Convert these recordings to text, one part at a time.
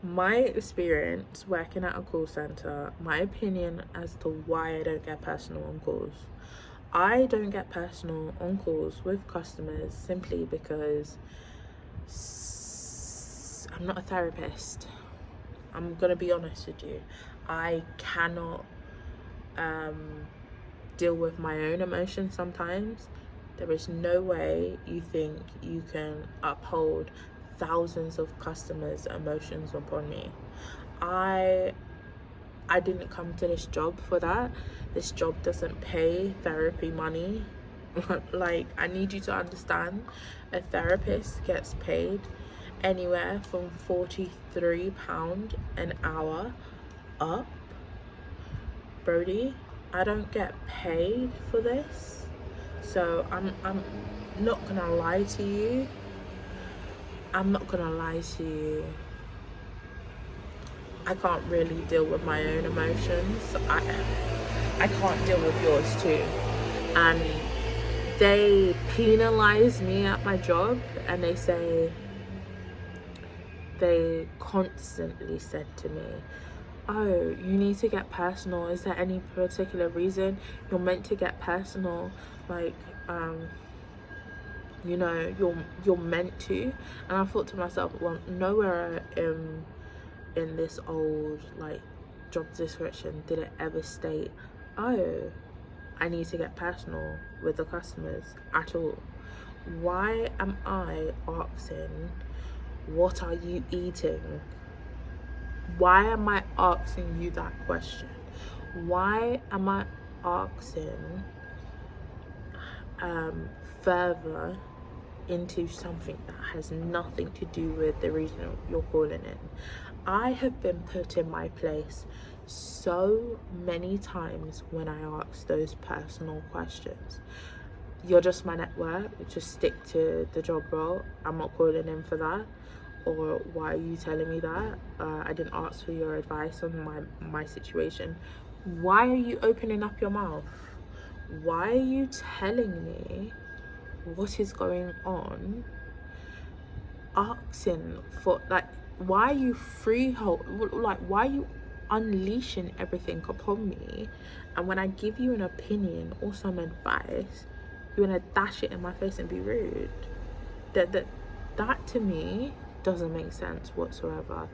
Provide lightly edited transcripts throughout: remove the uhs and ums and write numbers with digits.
My experience working at a call center, my opinion as to why I don't get personal on calls. I don't get personal on calls with customers simply because I'm not a therapist. I'm gonna be honest with you. I cannot deal with my own emotions sometimes. There is no way you think you can uphold thousands of customers' emotions upon me. I didn't come to this job for that. This job doesn't pay therapy money. Like, I need you to understand, a therapist gets paid anywhere from £43 an hour up. Brody, I don't get paid for this. So I'm not gonna lie to you. I'm not gonna lie to you. I can't really deal with my own emotions. I can't deal with yours too. And they penalize me at my job, and they constantly said to me, oh, you need to get personal. Is there any particular reason you're meant to get personal? Like, you know, you're meant to. And I thought to myself, well, nowhere in this old like job description did it ever state, oh, I need to get personal with the customers at all. Why am I asking, what are you eating? Why am I asking you that question? Why am I asking further into something that has nothing to do with the reason you're calling in? I have been put in my place so many times when I ask those personal questions. You're just my network, just stick to the job role. I'm not calling in for that. Or why are you telling me that? I didn't ask for your advice on my situation. Why are you opening up your mouth? Why are you telling me what is going on? Asking for, like, why are you why are you unleashing everything upon me? And when I give you an opinion or some advice, you want to dash it in my face and be rude. That to me doesn't make sense whatsoever,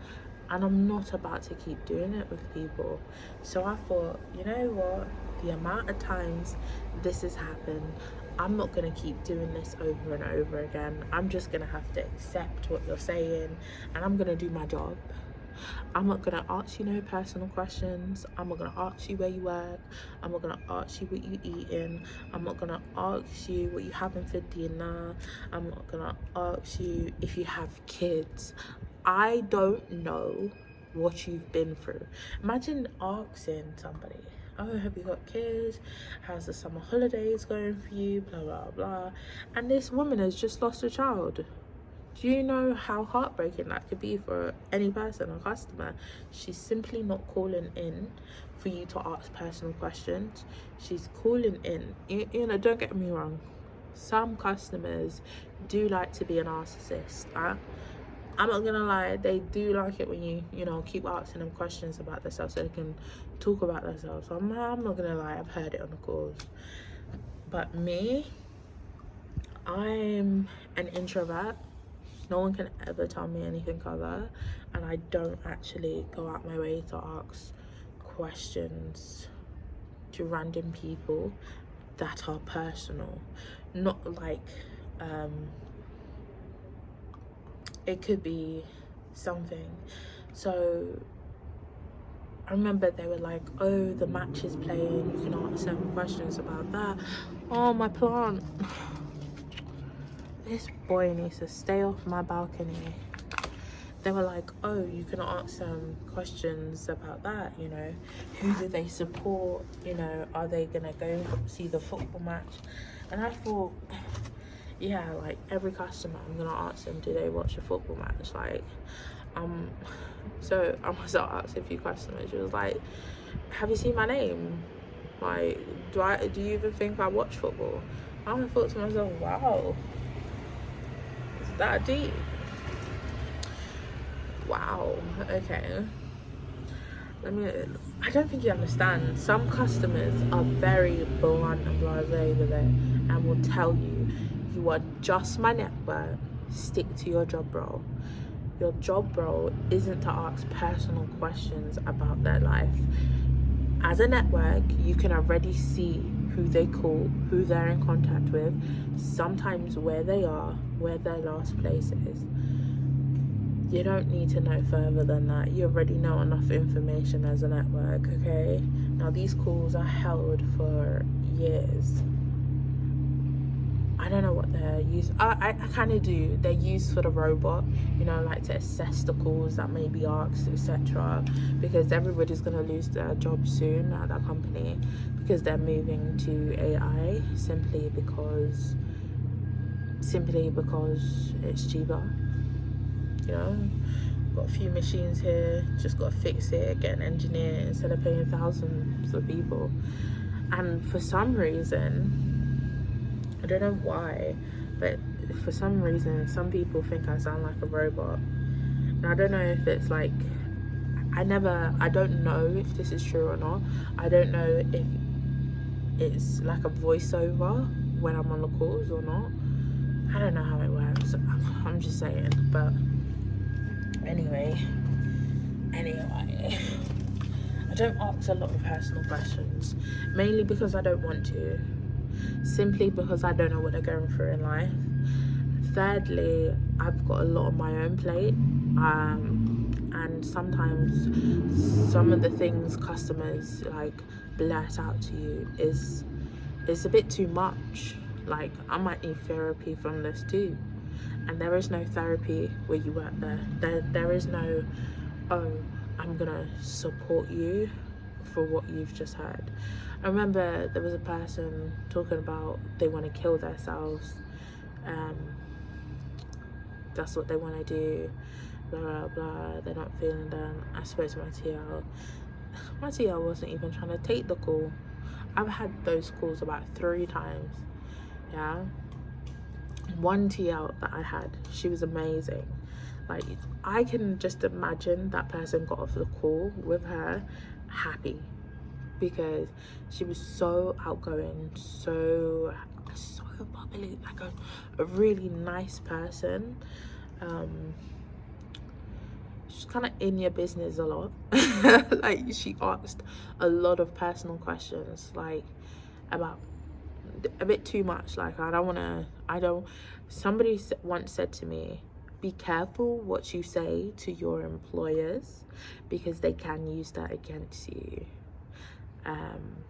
and I'm not about to keep doing it with people. So I thought, you know what, the amount of times this has happened, I'm not going to keep doing this over and over again. I'm just going to have to accept what you're saying, and I'm going to do my job. I'm not gonna ask you no personal questions. I'm not gonna ask you where you work. I'm not gonna ask you what you eating. I'm not gonna ask you what you having for dinner. I'm not gonna ask you if you have kids. I don't know what you've been through. Imagine asking somebody, oh, have you got kids? How's the summer holidays going for you? Blah, blah, blah. And this woman has just lost a child. Do you know how heartbreaking that could be for any person or customer? She's simply not calling in for you to ask personal questions. She's calling in. You know, don't get me wrong. Some customers do like to be a narcissist. I'm not gonna lie, they do like it when you know, keep asking them questions about themselves so they can talk about themselves. I'm not gonna lie, I've heard it on the calls. But me, I'm an introvert. No one can ever tell me anything other, and I don't actually go out my way to ask questions to random people that are personal. Not like it could be something. So I remember they were like, oh, the match is playing, you can ask them questions about that. Oh, my plant. This boy needs to stay off my balcony. They were like, oh, you can ask them questions about that, you know, who do they support, you know, are they gonna go see the football match? And I thought, yeah, like every customer, I'm gonna ask them, do they watch a football match? Like, so I must have asked a few customers. She was like, have you seen my name? Like, do you even think I watch football? And I thought to myself, wow, is that deep? Wow, okay. I don't think you understand. Some customers are very blunt and blasé with it and will tell you, you are just my network, stick to your job role. Your job role isn't to ask personal questions about their life. As a network, you can already see who they call, who they're in contact with, sometimes where they are, where their last place is. You don't need to know further than that. You already know enough information as a network, okay? Now, these calls are held for years. I don't know what they're used. I kind of do. They're used for the robot, you know, like to assess the calls that may be asked, etc. Because everybody's gonna lose their job soon at that company because they're moving to AI simply because it's cheaper. You know, got a few machines here, just got to fix it, get an engineer instead of paying thousands of people. And for some reason, I don't know why, but for some reason, some people think I sound like a robot. And I don't know if it's like, I don't know if this is true or not. I don't know if it's like a voiceover when I'm on the calls or not. I don't know how it works. I'm just saying, but anyway, I don't ask a lot of personal questions, mainly because I don't want to, simply because I don't know what they're going through in life. Thirdly, I've got a lot on my own plate, and sometimes some of the things customers like blurt out to you is a bit too much. Like, I might need therapy from this too. And there is no therapy where you work there is no, oh, I'm gonna support you for what you've just heard. I remember there was a person talking about they want to kill themselves. That's what they want to do, blah blah blah. They're not feeling done. I spoke to my TL. My TL wasn't even trying to take the call. I've had those calls about 3 times. Yeah, one TL that I had, she was amazing. Like, I can just imagine that person got off the call with her happy, because she was so outgoing, so bubbly, like a really nice person. She's kind of in your business a lot. Like, she asked a lot of personal questions, like about a bit too much. Like, somebody once said to me, be careful what you say to your employers because they can use that against you.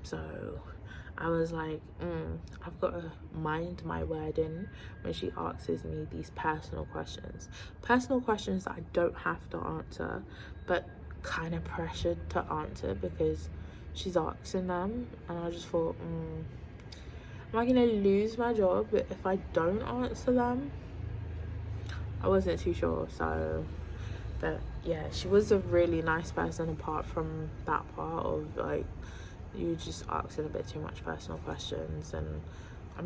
So I was like, I've got to mind my wording when she asks me these personal questions that I don't have to answer, but kind of pressured to answer because she's asking them. And I just thought, am I gonna lose my job if I don't answer them? I wasn't too sure. So, but yeah, she was a really nice person, apart from that part of like, you just asking a bit too much personal questions. And I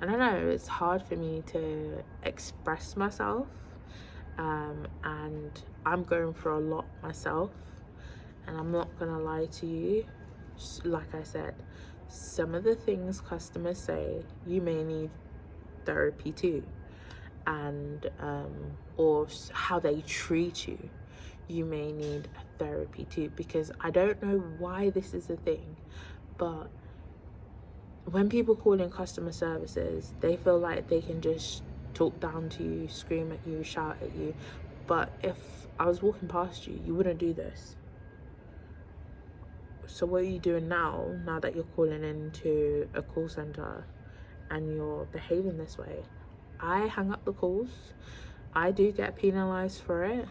don't know, it's hard for me to express myself, and I'm going through a lot myself, and I'm not gonna lie to you. Like I said, some of the things customers say, you may need therapy too. And or how they treat you, you may need therapy too. Because I don't know why this is a thing, but when people call in customer services, they feel like they can just talk down to you, scream at you, shout at you. But if I was walking past you, you wouldn't do this. So what are you doing now that you're calling into a call center and you're behaving this way? I hang up the calls. I do get penalized for it,